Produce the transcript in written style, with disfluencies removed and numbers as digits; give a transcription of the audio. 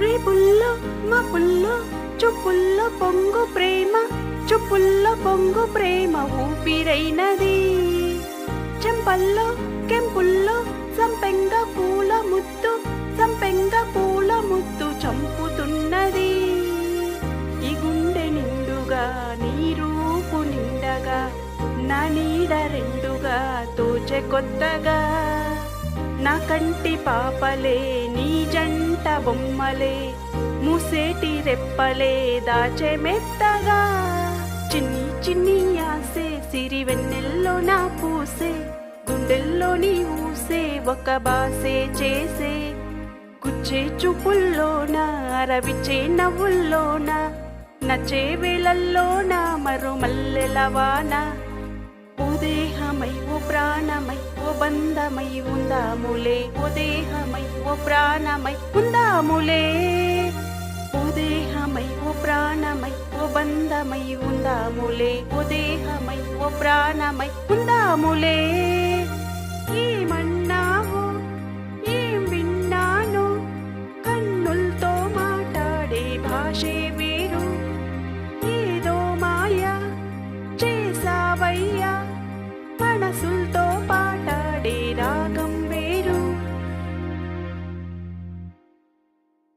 రేపుల్లో మా పుల్లో చూపుల్లో పొంగు ప్రేమ, చూపుల్లో పొంగు ప్రేమ ఊపిరైనది. చెంపల్లో కెంపుల్లో సంపెంగ పూల ముద్దు, సంపెంగ పూల ముద్దు చంపుతున్నది. ఈ గుండె నిండుగా నీ రూపు నిండగా, నా నీడ రెండుగా తోచె కొత్తగా. నా కంటి పాపలే నీ జంట బొమ్మలే, మూసేటి రెప్పలే దాచె మెత్తగా. చిన్ని చిన్ని ఆసే సిరి వెన్నెల్లో నా పూసే, గుండెల్లో నీ ఊసే ఒక బాసే చేసే. గుచ్చే చూపుల్లోన రవిచే నవ్వుల్లోన, నచ్చే వేళల్లోన మరో మల్లెలవాన. ఓ దేహమై ఓ ప్రాణమై ఓ బంధమై ఉందాములే, ఓ దేహమై ఓ ప్రాణమై ఉందాములే. ఓ దేహమై ఓ ప్రాణమై ఓ బంధమై ఉందాములే, ఓ దేహమై ఓ ప్రాణమై ఉందాములే.